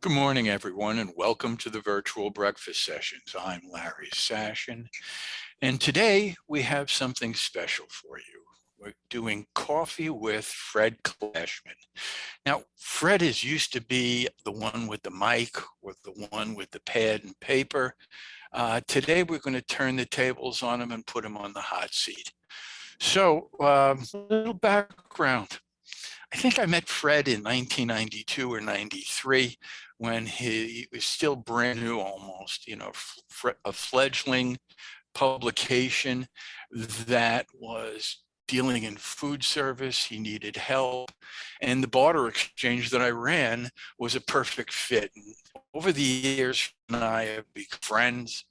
Good morning, everyone, and welcome to the virtual breakfast sessions. I'm Larry Sashin, and today we have something special for you. We're doing coffee with Fred Klashman. Now, Fred is used to be the one with the mic or the one with the pad and paper. Today, we're going to turn the tables on him and put him on the hot seat. So, a little background. I think I met Fred in 1992 or 93 when he was still brand new almost, a fledgling publication that was dealing in food service. He needed help. And the barter exchange that I ran was a perfect fit. And over the years, he and I have become friends.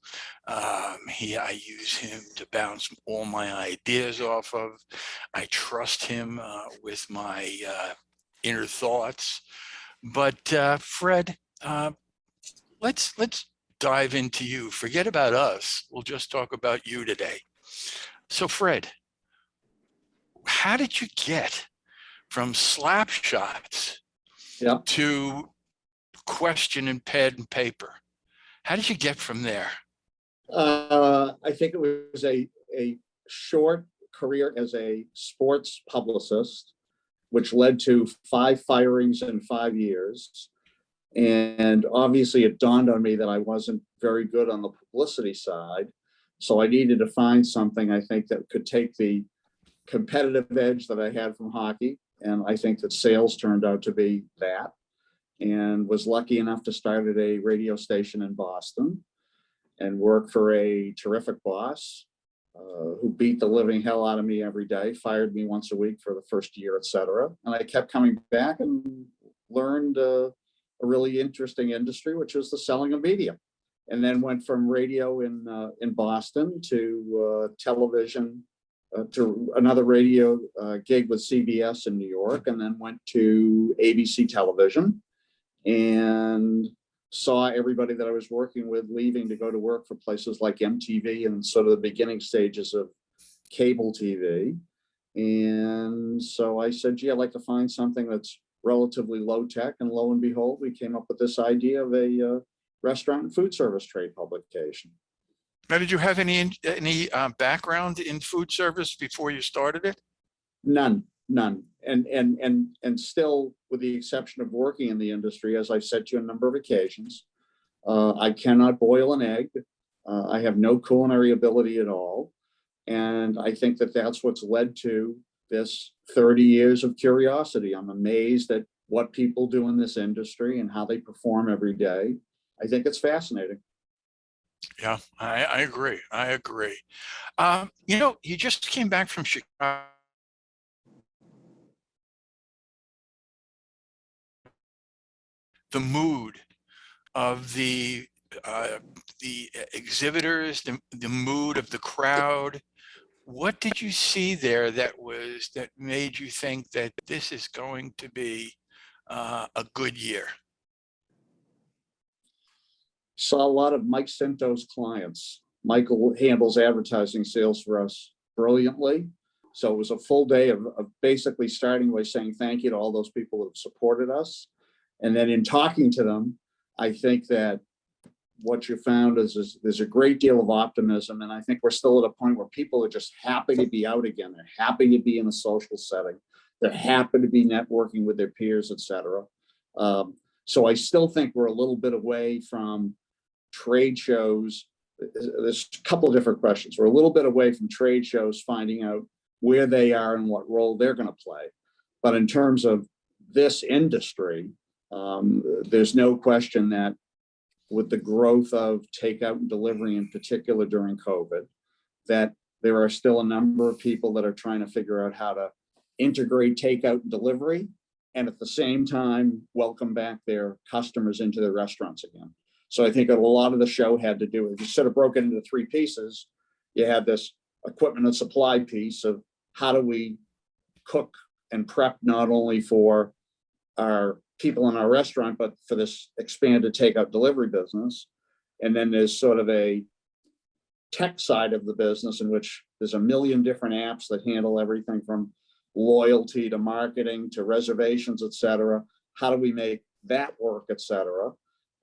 I use him to bounce all my ideas off of. I trust him with my inner thoughts. But Fred, let's dive into you. Forget about us. We'll just talk about you today. So Fred, how did you get from slapshots to question and pad and paper? How did you get from there? I think it was a short career as a sports publicist, which led to 5 firings in 5 years. And obviously it dawned on me that I wasn't very good on the publicity side. So I needed to find something, I think, that could take the competitive edge that I had from hockey. And I think that sales turned out to be that, and was lucky enough to start at a radio station in Boston and work for a terrific boss who beat the living hell out of me every day, fired me once a week for the first year, et cetera. And I kept coming back and learned a really interesting industry, which was the selling of media. And then went from radio in Boston to television, to another radio gig with CBS in New York, and then went to ABC television and saw everybody that I was working with leaving to go to work for places like MTV and sort of the beginning stages of cable TV. And so I said, gee, I'd like to find something that's relatively low tech. And lo and behold, we came up with this idea of a restaurant and food service trade publication. Now, did you have any background in food service before you started it? None. And still, with the exception of working in the industry, as I've said to you on a number of occasions, I cannot boil an egg. I have no culinary ability at all. And I think that that's what's led to this 30 years of curiosity. I'm amazed at what people do in this industry and how they perform every day. I think it's fascinating. Yeah, I agree. You just came back from Chicago. The mood of the exhibitors, the mood of the crowd. What did you see there that made you think that this is going to be a good year? Saw a lot of Mike Cinto's clients. Michael handles advertising sales for us brilliantly. So it was a full day of basically starting by saying thank you to all those people that have supported us. And then in talking to them, I think that what you found is there's a great deal of optimism. And I think we're still at a point where people are just happy to be out again. They're happy to be in a social setting. They're happy to be networking with their peers, et cetera. So I still think we're a little bit away from trade shows. There's a couple of different questions. We're a little bit away from trade shows, finding out where they are and what role they're going to play. But in terms of this industry, there's no question that with the growth of takeout and delivery, in particular during COVID, that there are still a number of people that are trying to figure out how to integrate takeout and delivery, and at the same time, welcome back their customers into their restaurants again. So I think a lot of the show had to do with, if you sort of broke it into 3 pieces, you had this equipment and supply piece of how do we cook and prep not only for our people in our restaurant, but for this expanded takeout delivery business. And then there's sort of a tech side of the business in which there's a million different apps that handle everything from loyalty to marketing to reservations, et cetera. How do we make that work, et cetera.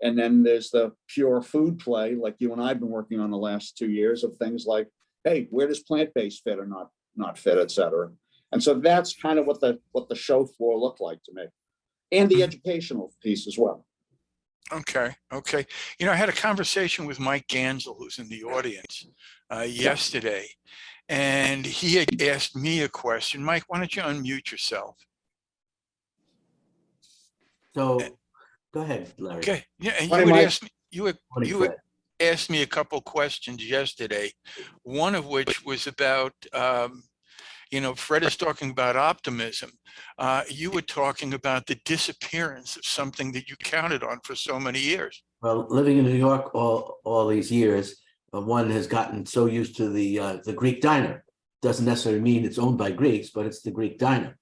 And then there's the pure food play, like you and I have been working on the last 2 years, of things like, hey, where does plant-based fit or not fit, et cetera. And so that's kind of what the show floor looked like to me, and the educational piece as well. Okay. You know, I had a conversation with Mike Gansel, who's in the audience, yesterday, and he had asked me a question. Mike, why don't you unmute yourself? So go ahead, Larry. Okay. Yeah, and Morning, you would Mike. ask me, you had Fred. asked me a couple questions yesterday, one of which was about, you know, Fred is talking about optimism. You were talking about the disappearance of something that you counted on for so many years. Well, living in New York all these years, one has gotten so used to the Greek diner. Doesn't necessarily mean it's owned by Greeks, but it's the Greek diner.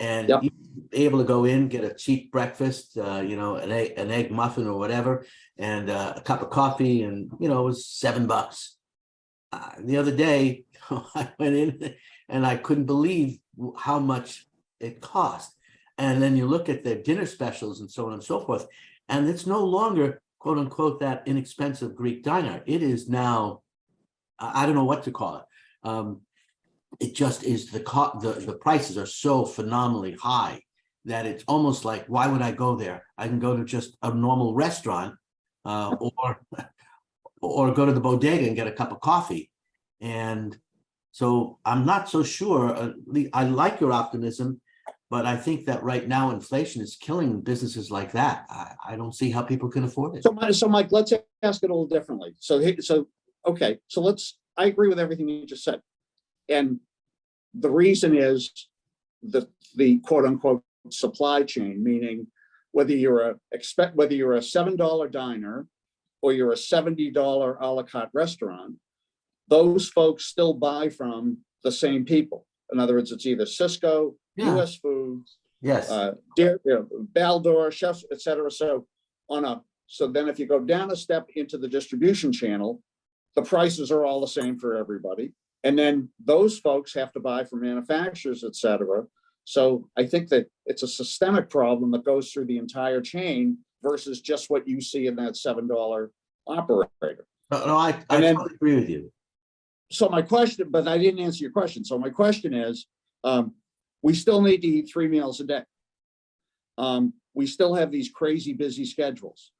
And Yep. you're able to go in, get a cheap breakfast, you know, an egg muffin or whatever, and a cup of coffee, and you know, it was $7. The other day, I went in and I couldn't believe how much it cost. And then you look at their dinner specials and so on and so forth, and it's no longer, quote unquote, that inexpensive Greek diner. It is now, I don't know what to call it. It just is the prices are so phenomenally high that it's almost like, why would I go there? I can go to just a normal restaurant, or go to the bodega and get a cup of coffee. And so I'm not so sure. I like your optimism, but I think that right now inflation is killing businesses like that. I don't see how people can afford it. So Mike, let's ask it a little differently. Okay, so I agree with everything you just said. And the reason is the quote unquote supply chain, meaning whether you're a $7 diner or you're a $70 a la carte restaurant, those folks still buy from the same people. In other words, it's either Cisco, Yeah. US Foods, Yes. Baldor, chefs, et cetera. So then if you go down a step into the distribution channel, the prices are all the same for everybody. And then those folks have to buy from manufacturers, et cetera. So I think that it's a systemic problem that goes through the entire chain versus just what you see in that $7 operator. No, I totally agree with you. So my question, but I didn't answer your question. So my question is, we still need to eat 3 meals a day. We still have these crazy busy schedules.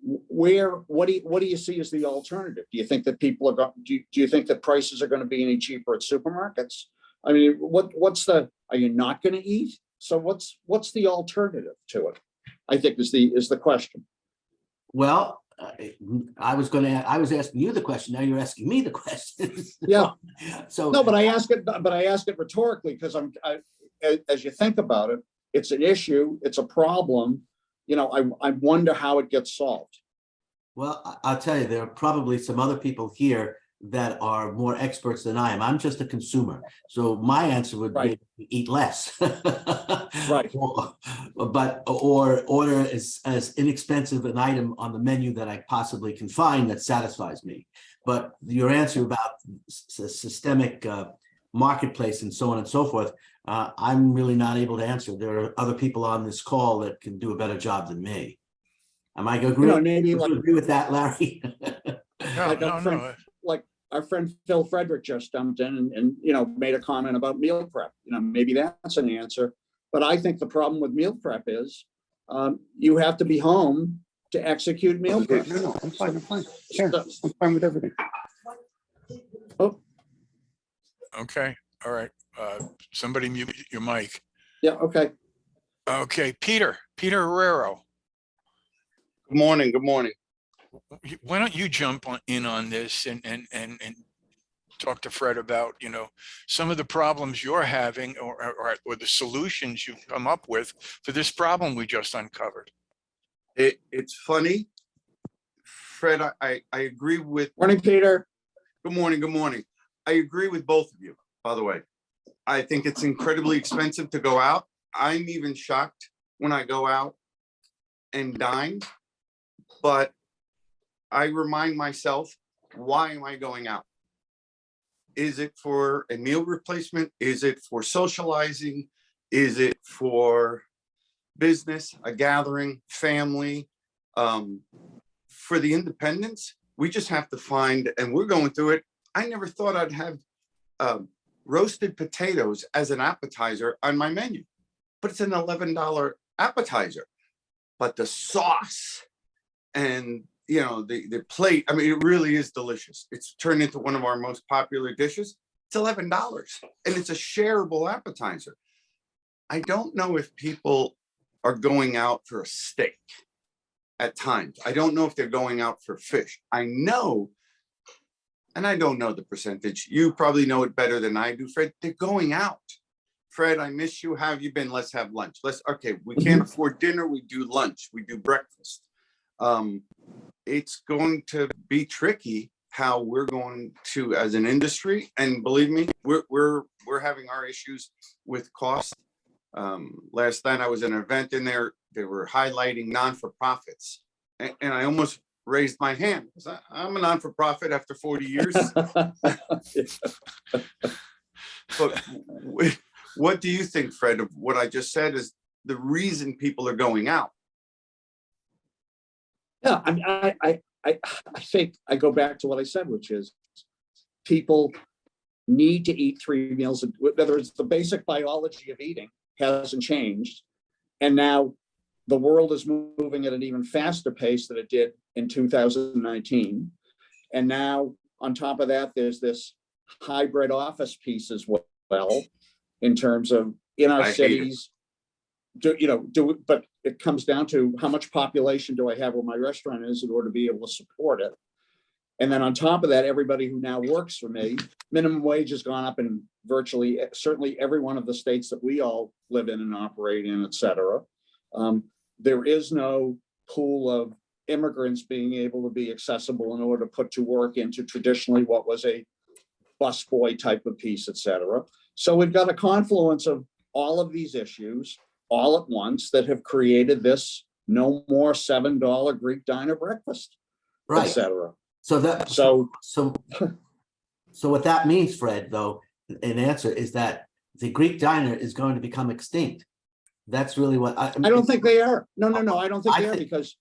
What do you see as the alternative? Do you think that people are going? Do you think that prices are going to be any cheaper at supermarkets? I mean, are you not going to eat? So what's the alternative to it? I think is the question. Well, I was asking you the question. Now you're asking me the question. Yeah. So No, but I ask it rhetorically because as you think about it, it's an issue. It's a problem. You know, I wonder how it gets solved. Well, I'll tell you, there are probably some other people here that are more experts than I am. I'm just a consumer. So my answer would be eat less. Right. Or order as inexpensive an item on the menu that I possibly can find that satisfies me. But your answer about systemic marketplace and so on and so forth, I'm really not able to answer. There are other people on this call that can do a better job than me. Am I agree? Agree with that, Larry? Like our friend Phil Frederick just jumped in and you know made a comment about meal prep. You know, maybe that's an answer. But I think the problem with meal prep is you have to be home to execute meal prep. No, I'm fine. Yeah, I'm fine with everything. Oh. Okay. All right. Somebody mute your mic. Yeah. Okay. Okay. Peter Herrero. Good morning. Why don't you jump in on this and talk to Fred about, you know, some of the problems you're having or the solutions you've come up with for this problem we just uncovered. It's funny, Fred. I agree with. Morning, Peter. Good morning. I agree with both of you. By the way, I think it's incredibly expensive to go out. I'm even shocked when I go out and dine. But I remind myself, why am I going out? Is it for a meal replacement? Is it for socializing? Is it for business, a gathering, family. For the independents, we just have to find, and we're going through it. I never thought I'd have roasted potatoes as an appetizer on my menu, but it's an $11 appetizer. But the sauce and the plate, I mean, it really is delicious. It's turned into one of our most popular dishes. It's $11 and it's a shareable appetizer. I don't know if people are going out for a steak at times. I don't know if they're going out for fish. I know, and I don't know the percentage. You probably know it better than I do, Fred. They're going out. Fred, I miss you. How have you been? Let's have lunch. Okay, we can't afford dinner. We do lunch. We do breakfast. It's going to be tricky how we're going to, as an industry, and believe me, we're having our issues with cost. Last night I was at an event in there. They were highlighting non-for-profits, and I almost raised my hand because I'm a non-for-profit after 40 years. But what do you think, Fred, of what I just said is the reason people are going out? Yeah, I mean, I think I go back to what I said, which is people need to eat 3 meals, whether it's the basic biology of eating hasn't changed. And now the world is moving at an even faster pace than it did in 2019. And now on top of that, there's this hybrid office piece as well, in terms of in our cities. But it comes down to how much population do I have where my restaurant is in order to be able to support it. And then on top of that, everybody who now works for me, minimum wage has gone up in certainly every one of the states that we all live in and operate in, et cetera. There is no pool of immigrants being able to be accessible in order to put to work into traditionally what was a busboy type of piece, et cetera. So we've got a confluence of all of these issues all at once that have created this no more $7 Greek diner breakfast, Right. et cetera. So what that means, Fred, though, in answer is that the Greek diner is going to become extinct. That's really what I don't think they are. No, I don't think they are, because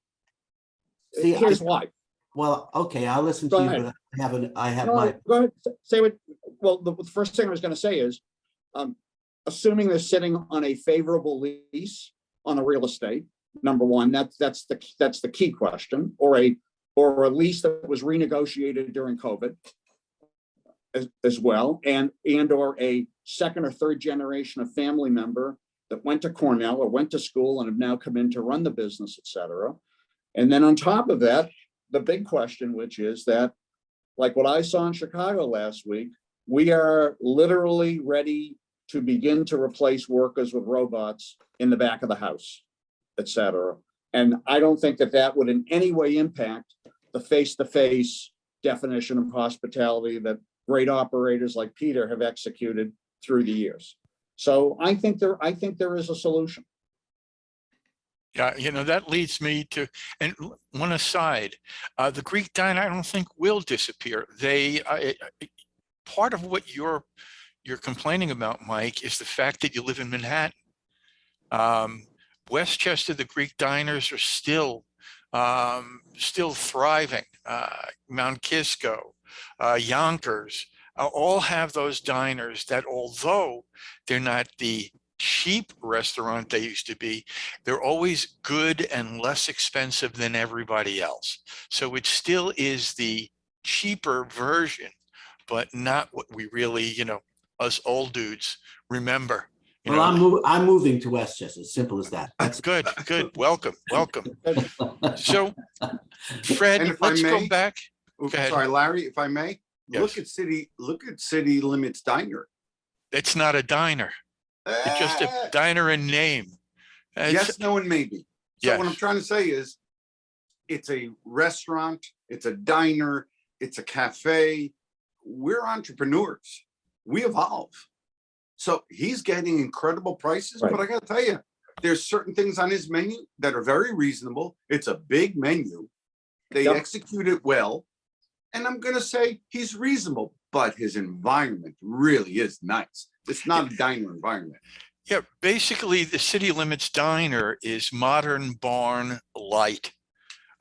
here's why. Well, okay, I'll listen to you, but I have my. Go ahead. Say what. Well, the first thing I was going to say is, assuming they're sitting on a favorable lease on a real estate, number one, that's the key question, or a lease that was renegotiated during COVID as well, and or a second or third generation of family member that went to Cornell or went to school and have now come in to run the business, et cetera. And then on top of that, the big question, which is that, like what I saw in Chicago last week, we are literally ready to begin to replace workers with robots in the back of the house, et cetera. And I don't think that would in any way impact the face-to-face definition of hospitality that great operators like Peter have executed through the years. So I think there is a solution. Yeah, that leads me to, and one aside, the Greek diner I don't think will disappear. Part of what you're complaining about, Mike, is the fact that you live in Manhattan. Westchester, the Greek diners are still thriving. Mount Kisco, Yonkers, all have those diners that, although they're not the cheap restaurant they used to be, they're always good and less expensive than everybody else. So it still is the cheaper version, but not what we really, us old dudes remember. I'm moving to Westchester. Simple as that. That's good. Welcome. So, Fred, let's go back. Sorry, Larry, if I may. Yes. Look at City Limits Diner. It's not a diner. It's just a diner in name. Yes, no, and maybe. So yes. What I'm trying to say is, it's a restaurant, it's a diner, it's a cafe. We're entrepreneurs. We evolve. So he's getting incredible prices, right. But I got to tell you, there's certain things on his menu that are very reasonable. It's a big menu. They execute it well. And I'm going to say he's reasonable, but his environment really is nice. It's not a diner environment. Yeah, basically the City Limits Diner is modern barn light.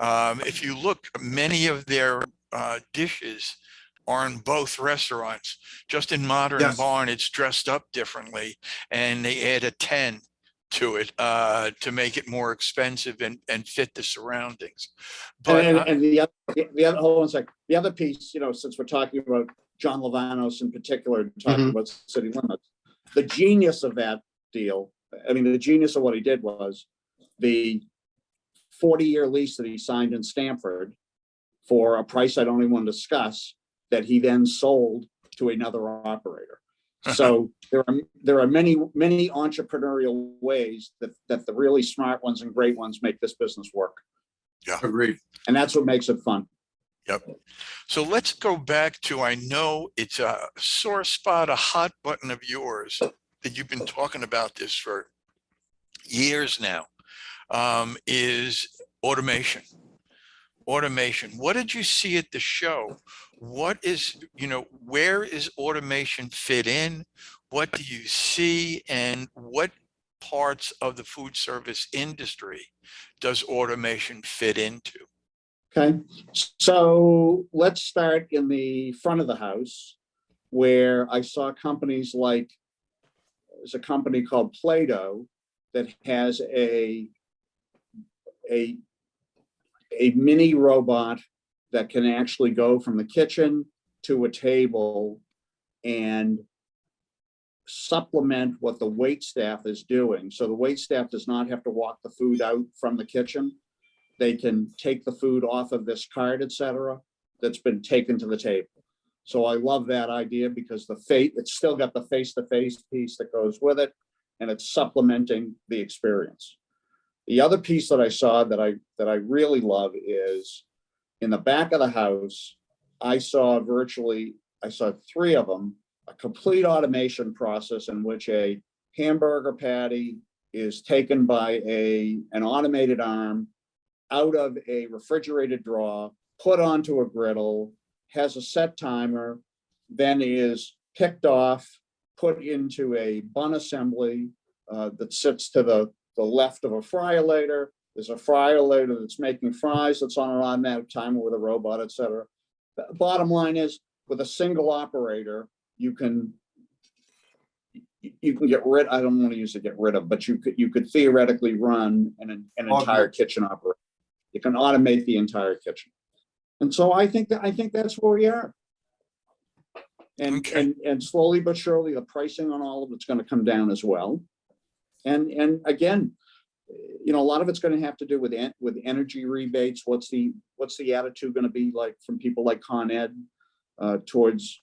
If you look, many of their dishes are in both restaurants. Just in Modern Yes, Barn, it's dressed up differently, and they add a 10 to it to make it more expensive and fit the surroundings. But And the other, hold on a sec. The other piece, since we're talking about John Lavanos in particular, talking Mhm. about city limits, the genius of that deal, I mean, the genius of what he did was the 40-year lease that he signed in Stamford for a price I don't even want to discuss, that he then sold to another operator. So there are many entrepreneurial ways that the really smart ones and great ones make this business work. agreed. And that's what makes it fun. Yep. So let's go back to, I know it's a sore spot, a hot button of yours that you've been talking about this for years now, is automation. Automation. What did you see at the show? What is, where is automation fit in? What do you see? And what parts of the food service industry does automation fit into? Okay. So let's start in the front of the house, where I saw companies like, there's a company called Play-Doh that has a mini robot that can actually go from the kitchen to a table and supplement what the wait staff is doing. So the wait staff does not have to walk the food out from the kitchen. They can take the food off of this cart, et cetera, that's been taken to the table. So I love that idea because it's still got the face-to-face piece that goes with it, and it's supplementing the experience. The other piece that I saw that I really love is in the back of the house. I saw 3 of them, a complete automation process in which a hamburger patty is taken by an automated arm out of a refrigerated drawer, put onto a griddle, has a set timer, then is picked off, put into a bun assembly that sits to the left of a fryer later. There's a fryer later that's making fries that's on an automatic timer with a robot, et cetera. The bottom line is, with a single operator, you can get rid, I don't want to use get rid of, but you could theoretically run an entire kitchen operation. You can automate the entire kitchen. And so I think that's where we are. And, Okay. and slowly but surely, the pricing on all of it's going to come down as well. And again, a lot of it's going to have to do with energy rebates. What's the attitude going to be like from people like Con Ed towards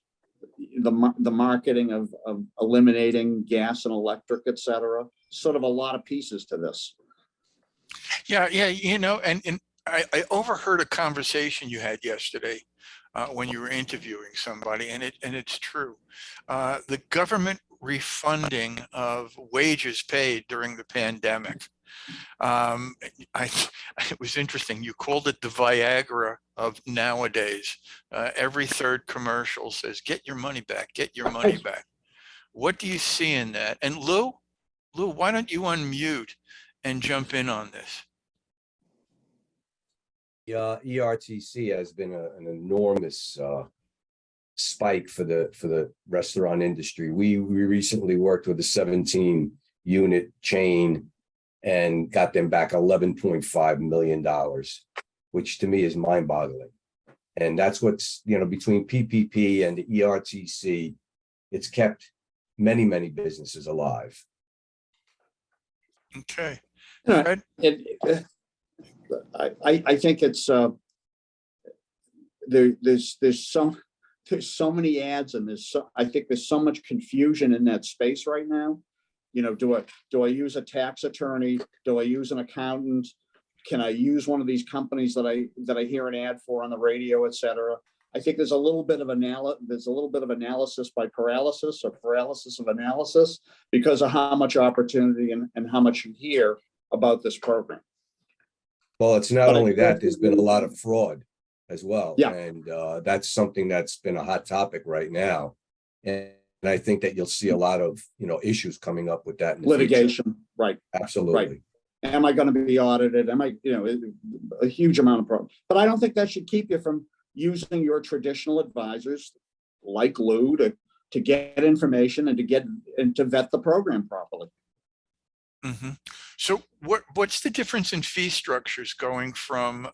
the marketing of eliminating gas and electric, et cetera. Sort of a lot of pieces to this. Yeah, and I overheard a conversation you had yesterday when you were interviewing somebody, and it's true. The government refunding of wages paid during the pandemic. It was interesting. You called it the Viagra of nowadays. Every third commercial says, "Get your money back, get your money back." What do you see in that? And Lou, why don't you unmute and jump in on this? ERTC has been an enormous spike for the restaurant industry. We recently worked with a 17-unit chain and got them back $11.5 million, which to me is mind-boggling. And that's what's, between PPP and the ERTC, it's kept many, many businesses alive. Okay. Fred? I think it's there's so many ads, and I think there's so much confusion in that space right now. Do I use a tax attorney? Do I use an accountant? Can I use one of these companies that I hear an ad for on the radio, et cetera? I think there's a little bit of analysis by paralysis, or paralysis of analysis, because of how much opportunity and how much you hear about this program. Well, it's not only that, there's been a lot of fraud as well. Yeah. And that's something that's been a hot topic right now. And And I think that you'll see a lot of, issues coming up with that in the future. Litigation, right. Absolutely. Am I going to be audited? Am I, a huge amount of problems. But I don't think that should keep you from using your traditional advisors like Lou to get information and to vet the program properly. Mm-hmm. So what's the difference in fee structures going from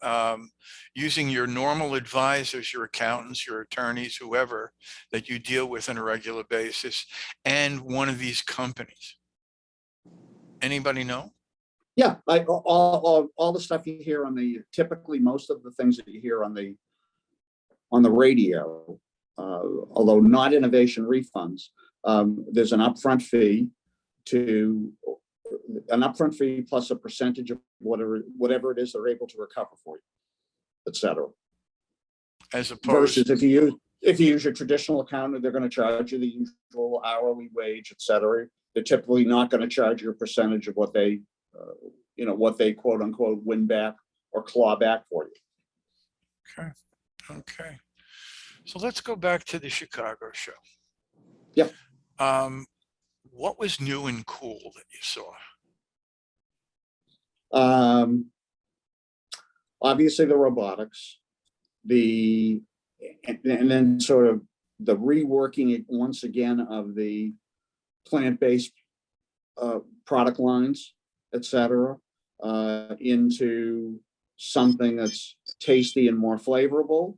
using your normal advisors, your accountants, your attorneys, whoever that you deal with on a regular basis, and one of these companies? Anybody know? Yeah, like all the stuff you hear typically most of the things that you hear on the radio, although not innovation refunds, there's an upfront fee plus a percentage of whatever it is they're able to recover for you, et cetera. As opposed versus if you use your traditional accountant, they're going to charge you the usual hourly wage, et cetera. They're typically not going to charge you a percentage of what they quote unquote win back or claw back for you. Okay. So let's go back to the Chicago show. Yeah. What was new and cool that you saw? Obviously the robotics, and then sort of the reworking once again of the plant-based product lines, et cetera, into something that's tasty and more flavorful,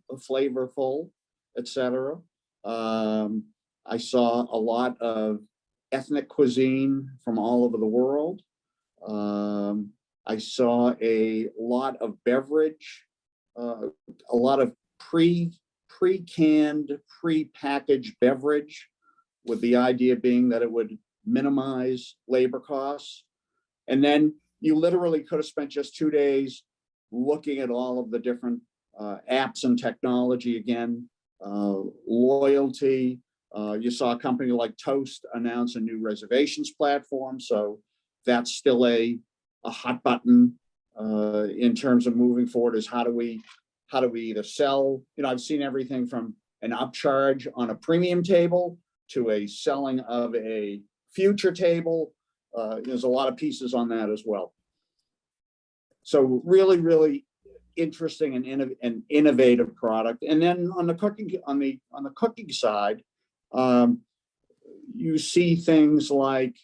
et cetera. I saw a lot of ethnic cuisine from all over the world. I saw a lot of beverage, a lot of pre-canned, pre-packaged beverage, with the idea being that it would minimize labor costs. And then you literally could have spent just 2 days looking at all of the different apps and technology again, loyalty. You saw a company like Toast announce a new reservations platform. So that's still a hot button in terms of moving forward, is how do we either sell, I've seen everything from an upcharge on a premium table to a selling of a future table. There's a lot of pieces on that as well. So really, really interesting and innovative product. And then on the cooking side, you see things like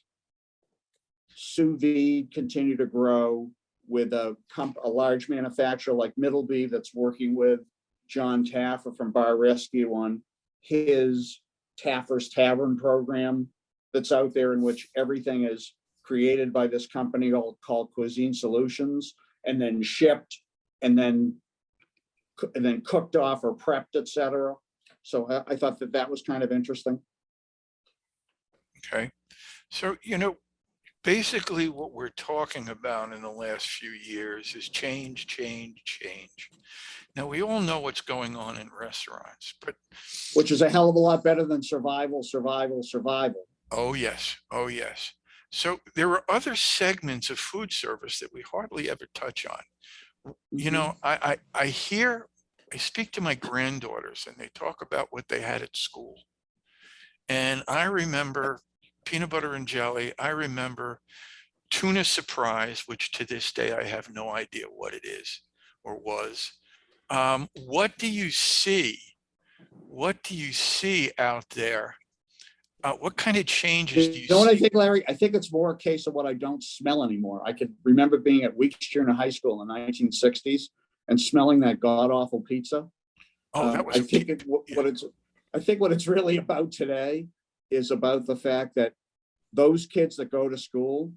sous vide continue to grow with a large manufacturer like Middleby that's working with John Taffer from Bar Rescue on his Taffer's Tavern program that's out there, in which everything is created by this company called Cuisine Solutions, and then shipped, and then cooked off or prepped, et cetera. So I thought that was kind of interesting. Okay. So, basically what we're talking about in the last few years is change. Now, we all know what's going on in restaurants, but which is a hell of a lot better than survival. Oh, yes. So there are other segments of food service that we hardly ever touch on. I speak to my granddaughters and they talk about what they had at school. And I remember peanut butter and jelly. I remember tuna surprise, which to this day, I have no idea what it is or was. What do you see? What do you see out there? What kind of changes do you see? What I think, Larry? I think it's more a case of what I don't smell anymore. I could remember being at Weeks Junior High School in the 1960s and smelling that god-awful pizza. Oh, that was. I think what it's really about today is about the fact that those kids that go to school,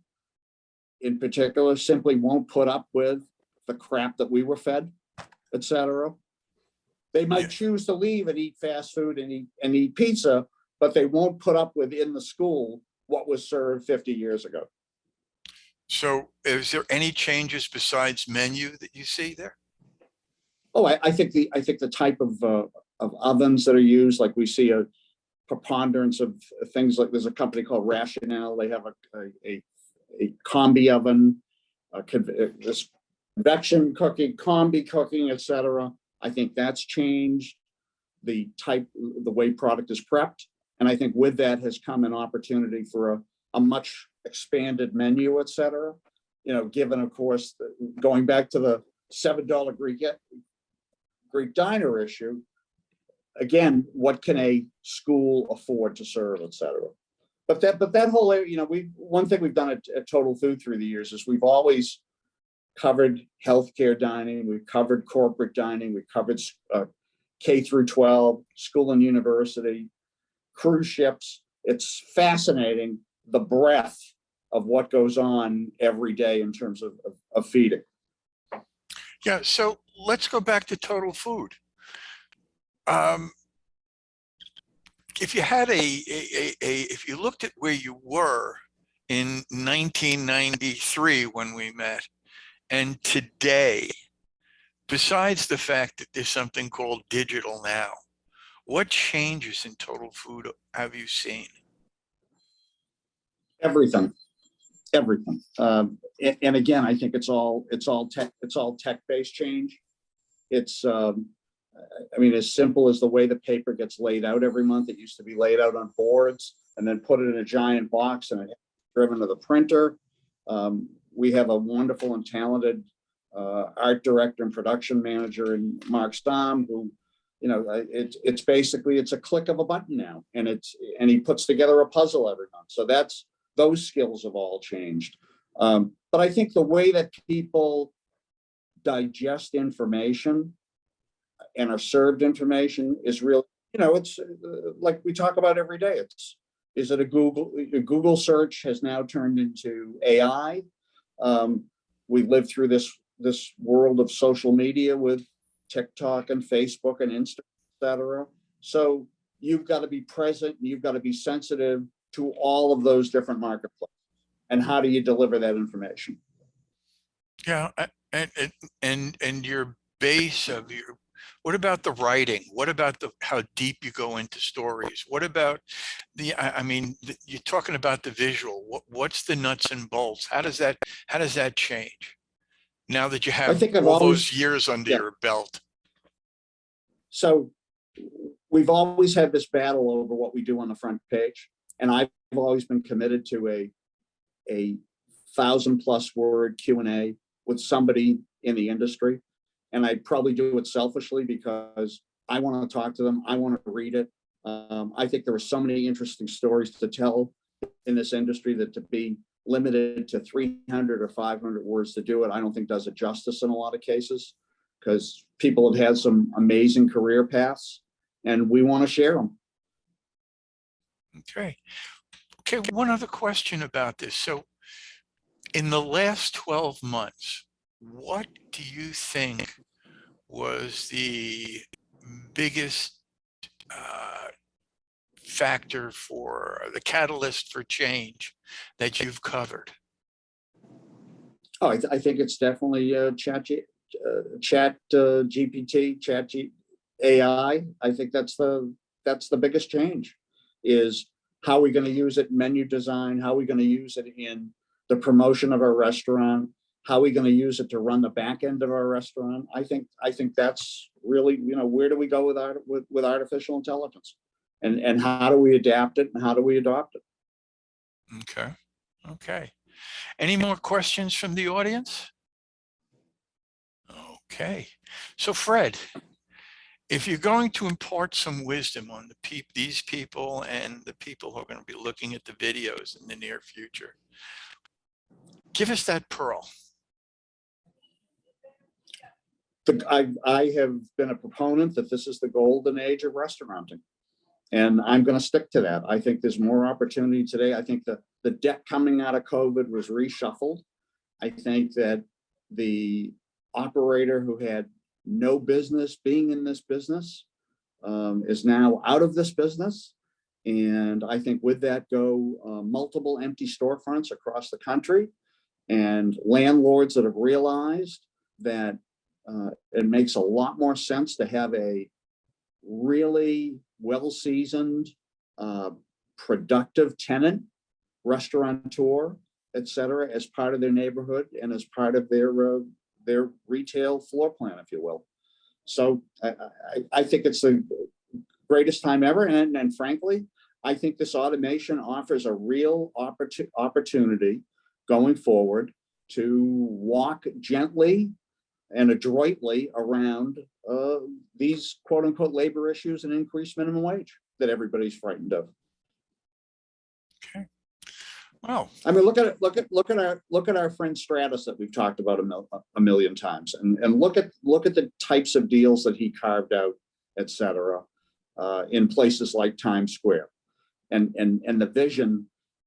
in particular, simply won't put up with the crap that we were fed, et cetera. They might choose to leave and eat fast food and eat pizza, but they won't put up with in the school what was served 50 years ago. So is there any changes besides menu that you see there? Oh, I think the type of ovens that are used, like we see a preponderance of things like, there's a company called Rationale. They have a combi oven, this convection cooking, combi cooking, et cetera. I think that's changed the way product is prepped. And I think with that has come an opportunity for a much expanded menu, et cetera. Given, of course, going back to the $7 Greek diner issue, again, what can a school afford to serve, et cetera. But that whole area, one thing we've done at Total Food through the years is we've always covered healthcare dining, we've covered corporate dining, we've covered K through 12, school and university, cruise ships. It's fascinating the breadth of what goes on every day in terms of feeding. Yeah, so let's go back to Total Food. If you had if you looked at where you were in 1993 when we met, and today, besides the fact that there's something called digital now, what changes in Total Food have you seen? Everything. And again, I think it's all tech-based change. It's as simple as the way the paper gets laid out every month. It used to be laid out on boards and then put it in a giant box and driven to the printer. We have a wonderful and talented art director and production manager in Mark Stom, who, it's basically, it's a click of a button now, and he puts together a puzzle every month. So those skills have all changed. But I think the way that people digest information and are served information is real. It's like we talk about every day. Is it a Google search has now turned into AI. We live through this world of social media with TikTok and Facebook and Instagram, et cetera. So you've got to be present and you've got to be sensitive to all of those different marketplaces. And how do you deliver that information? Yeah, and your base of your, what about the writing? What about how deep you go into stories? What about you're talking about the visual. What's the nuts and bolts? How does that change now that you have all those years under your belt? So we've always had this battle over what we do on the front page. And I've always been committed to a 1,000+ word Q&A with somebody in the industry. And I probably do it selfishly because I want to talk to them. I want to read it. I think there are so many interesting stories to tell in this industry that to be limited to 300 or 500 words to do it, I don't think does it justice in a lot of cases, because people have had some amazing career paths and we want to share them. Okay. One other question about this. So in the last 12 months, what do you think was the biggest factor for the catalyst for change that you've covered? Oh, I think it's definitely chat GPT, AI. I think that's the biggest change, is how are we going to use it in menu design? How are we going to use it in the promotion of our restaurant? How are we going to use it to run the back end of our restaurant? I think that's really, where do we go with artificial intelligence, and how do we adapt it and how do we adopt it? Okay. Any more questions from the audience? Okay. So Fred, if you're going to impart some wisdom on these people and the people who are going to be looking at the videos in the near future, give us that pearl. I have been a proponent that this is the golden age of restauranting, and I'm going to stick to that. I think there's more opportunity today. I think the deck coming out of COVID was reshuffled. I think that the operator who had no business being in this business is now out of this business. And I think with that go multiple empty storefronts across the country, and landlords that have realized that it makes a lot more sense to have a really well-seasoned, productive tenant, restaurateur, et cetera, as part of their neighborhood and as part of their retail floor plan, if you will. So I think it's the greatest time ever. And frankly, I think this automation offers a real opportunity going forward to walk gently and adroitly around these quote unquote labor issues and increased minimum wage that everybody's frightened of. Okay. Well, I mean, look at our friend Stratus that we've talked about a million times, and look at the types of deals that he carved out, et cetera, in places like Times Square, and the vision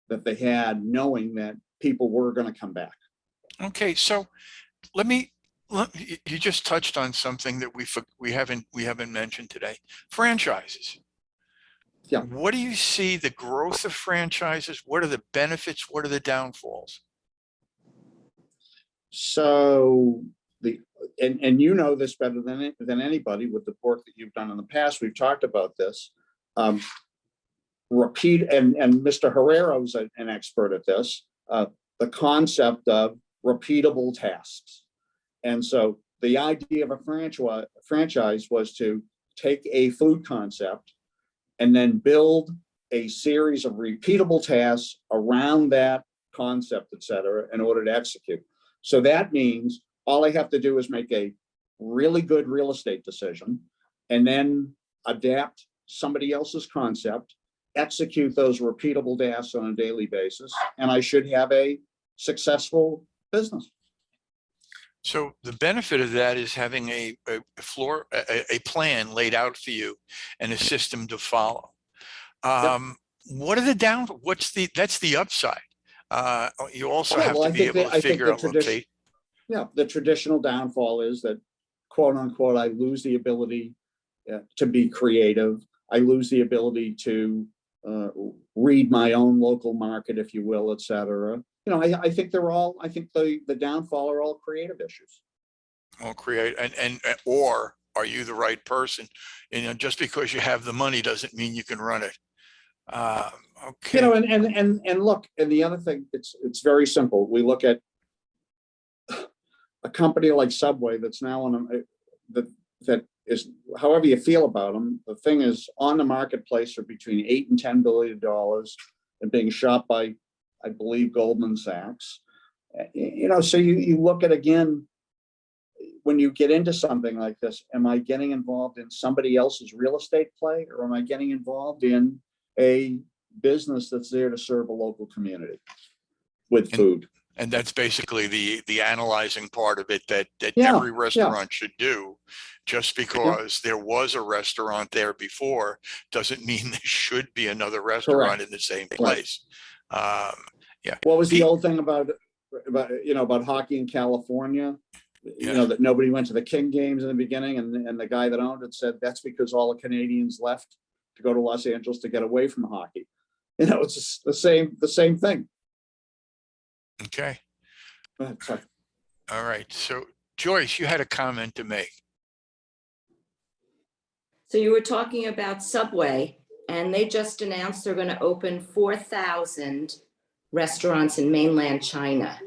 that they had, knowing that people were going to come back. okay. So you just touched on something that we haven't mentioned today: franchises. Yeah. What do you see the growth of franchises? What are the benefits? What are the downfalls? So and you know this better than anybody with the work that you've done in the past. We've talked about this. Repeat, and Mr. Herrera was an expert at this. The concept of repeatable tasks. And so the idea of a franchise was to take a food concept and then build a series of repeatable tasks around that concept, et cetera, in order to execute. So that means all I have to do is make a really good real estate decision and then adapt somebody else's concept, execute those repeatable tasks on a daily basis, and I should have a successful business. So the benefit of that is having a plan laid out for you and a system to follow. What are the that's the upside. You also have to be able to figure out location. Yeah, the traditional downfall is that, quote unquote, I lose the ability to be creative. I lose the ability to read my own local market, if you will, et cetera. You know, I think the downfall are all creative issues. Well, or are you the right person? You know, just because you have the money doesn't mean you can run it. Okay. You know, and look, and the other thing, it's very simple. We look at a company like Subway that's now on that is, however you feel about them, the thing is on the marketplace for between $8 and $10 billion and being shot by, I believe, Goldman Sachs. You know, so you look at, again, when you get into something like this, am I getting involved in somebody else's real estate play, or am I getting involved in a business that's there to serve a local community with food? And that's basically the analyzing part of it that every restaurant should do. Just because there was a restaurant there before doesn't mean there should be another restaurant in the same place. Yeah. What was the old thing about hockey in California? You know, that nobody went to the King games in the beginning, and the guy that owned it said that's because all the Canadians left to go to Los Angeles to get away from hockey. You know, it's just the same thing. Okay. Go ahead, sorry. All right. So Joyce, you had a comment to make. So you were talking about Subway, and they just announced they're going to open 4,000 restaurants in mainland China.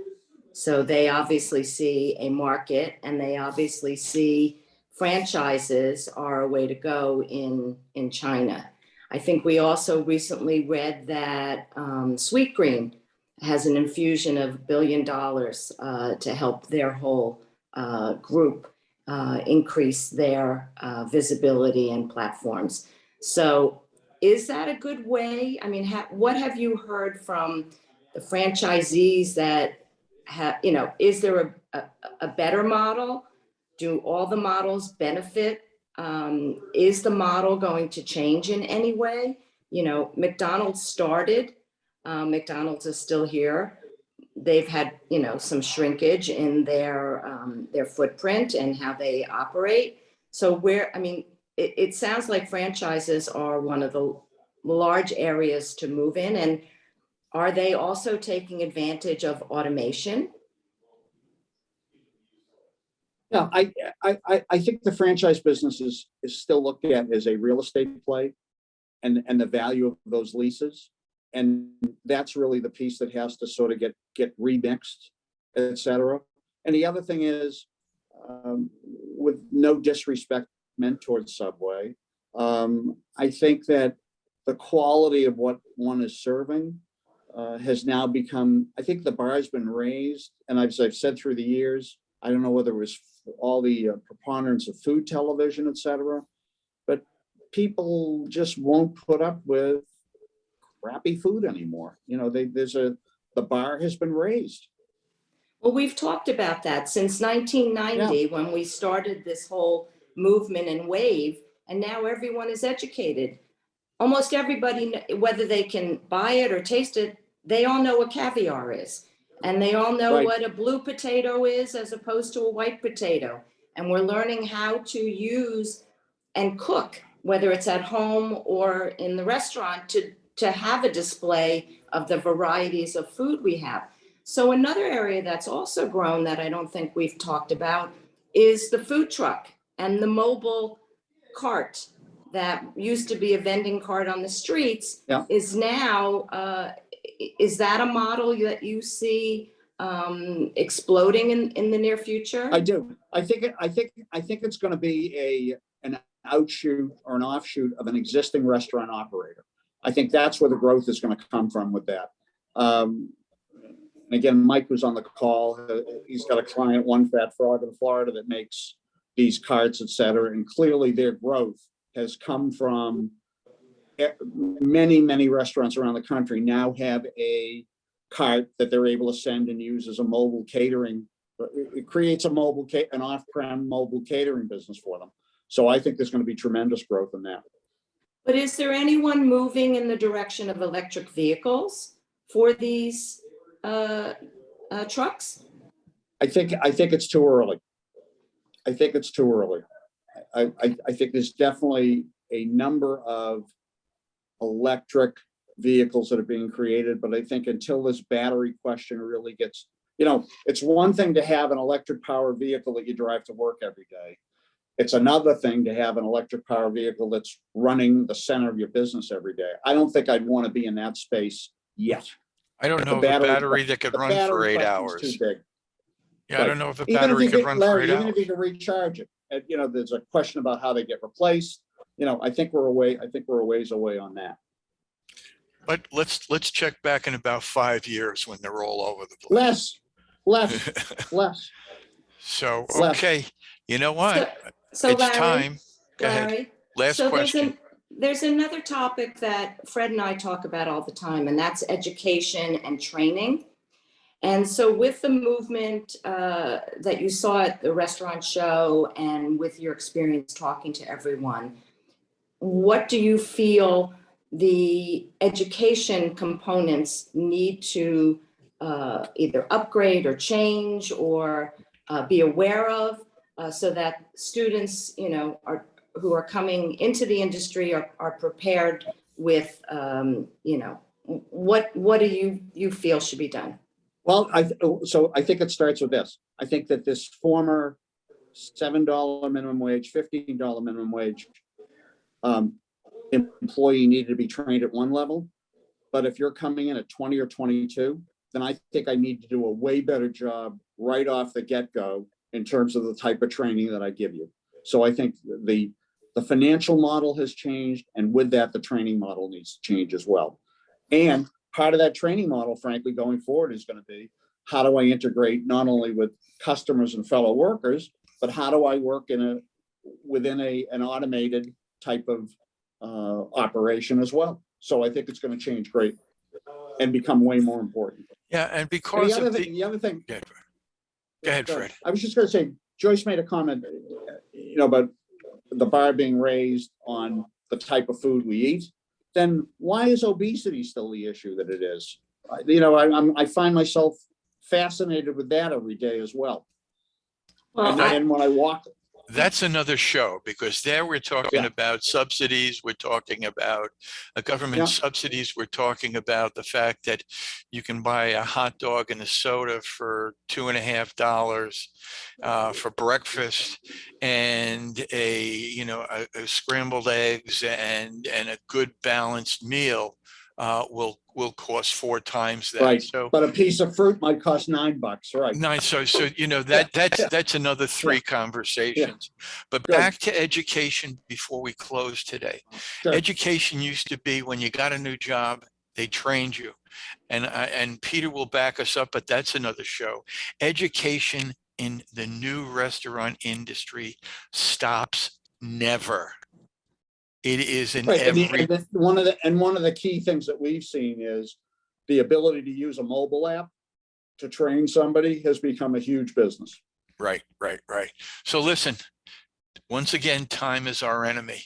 So they obviously see a market, and they obviously see franchises are a way to go in China. I think we also recently read that Sweetgreen has an infusion of $1 billion to help their whole group increase their visibility and platforms. So is that a good way? I mean, what have you heard from the franchisees that have, you know, is there a better model? Do all the models benefit? Is the model going to change in any way? You know, McDonald's started, McDonald's is still here. They've had, you know, some shrinkage in their footprint and how they operate. So it sounds like franchises are one of the large areas to move in. And are they also taking advantage of automation? Yeah, I think the franchise business is still looked at as a real estate play, and the value of those leases. And that's really the piece that has to sort of get remixed, et cetera. And the other thing is, with no disrespect meant towards Subway, I think that the quality of what one is serving has now become, I think the bar has been raised. And as I've said through the years, I don't know whether it was all the preponderance of food television, et cetera, but people just won't put up with crappy food anymore. You know, the bar has been raised. Well, we've talked about that since 1990, when we started this whole movement and wave, and now everyone is educated. Almost everybody, whether they can buy it or taste it, they all know what caviar is. And they all know Right. what a blue potato is as opposed to a white potato. And we're learning how to use and cook, whether it's at home or in the restaurant, to have a display of the varieties of food we have. So another area that's also grown that I don't think we've talked about is the food truck and the mobile cart that used to be a vending cart on the streets. Yeah. Is now, is that a model that you see exploding in the near future? I do. I think it's going to be an outshoot or an offshoot of an existing restaurant operator. I think that's where the growth is going to come from with that. Again, Mike was on the call. He's got a client, One Fat Frog in Florida, that makes these carts, et cetera. And clearly their growth has come from many restaurants around the country now have a cart that they're able to send and use as a mobile catering. It creates an off-prem mobile catering business for them. So I think there's going to be tremendous growth in that. But is there anyone moving in the direction of electric vehicles for these trucks? I think it's too early. I think there's definitely a number of electric vehicles that are being created, but I think until this battery question really gets, it's one thing to have an electric powered vehicle that you drive to work every day. It's another thing to have an electric powered vehicle that's running the center of your business every day. I don't think I'd want to be in that space yet. I don't know of a battery that could run for 8 hours. Too big. Yeah, I don't know if a Even battery if you could get, run Larry, for 8 even hours. if you can recharge it, and, there's a question about how they get replaced. I think we're a ways away on that. But let's check back in about 5 years when they're all over the place. Less. So, Less. okay, you know what? So It's Larry, time. Go ahead. Larry, Last so question. there's another topic that Fred and I talk about all the time, and that's education and training. And so with the movement that you saw at the restaurant show and with your experience talking to everyone, what do you feel the education components need to either upgrade or change or be aware of so that students, who are coming into the industry are prepared with, what do you feel should be done? Well, I think it starts with this. I think that this former $7 minimum wage, $15 minimum wage employee needed to be trained at one level. But if you're coming in at 20 or 22, then I think I need to do a way better job right off the get-go in terms of the type of training that I give you. So I think the financial model has changed, and with that, the training model needs to change as well. And part of that training model, frankly, going forward is going to be, how do I integrate not only with customers and fellow workers, but how do I work within an automated type of operation as well? So I think it's going to change great and become way more important. Yeah, and because And of the other thing. Go ahead, Fred. I was just going to say, Joyce made a comment, about the bar being raised on the type of food we eat. Then why is obesity still the issue that it is? I find myself fascinated with that every day as well. And when I walk. That's another show, because there we're talking about subsidies. We're talking about government subsidies. We're talking about the fact that you can buy a hot dog and a soda for $2.50 for breakfast, and a scrambled eggs and a good balanced meal will cost 4 times that. Right. So But a piece of fruit might cost $9, right? nice. So you know Yeah, that's another 3 conversations. But Good. back to education before we close today. Sure. Education used to be when you got a new job, they trained you, and Peter will back us up, but that's another show. Education in the new restaurant industry stops never. It is in Right. every. One of the key things that we've seen is the ability to use a mobile app to train somebody has become a huge business. Right. So listen, once again, time is our enemy,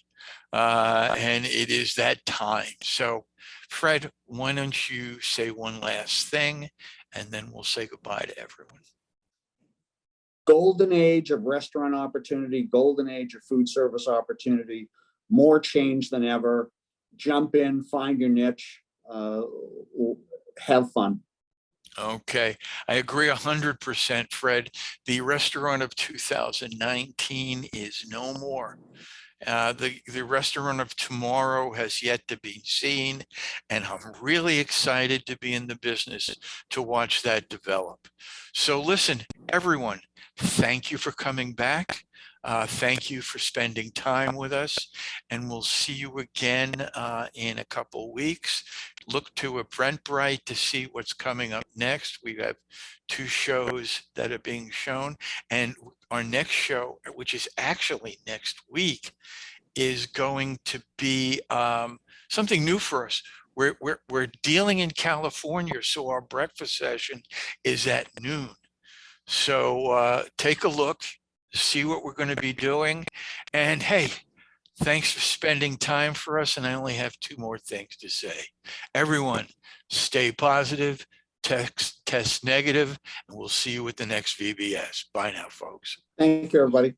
and it is that time. So Fred, why don't you say one last thing, and then we'll say goodbye to everyone. Golden age of restaurant opportunity, golden age of food service opportunity, more change than ever. Jump in, find your niche, have fun. Okay, I agree 100%, Fred. The restaurant of 2019 is no more. The restaurant of tomorrow has yet to be seen, and I'm really excited to be in the business to watch that develop. So listen, everyone, thank you for coming back. Thank you for spending time with us, and we'll see you again in a couple weeks. Look to Eventbrite to see what's coming up next. We have 2 shows that are being shown, and our next show, which is actually next week, is going to be something new for us. We're dealing in California, so our breakfast session is at noon. So take a look, see what we're going to be doing. And hey, thanks for spending time for us. And I only have 2 more things to say. Everyone, stay positive, test negative, and we'll see you at the next VBS. Bye now, folks. Thank you, everybody.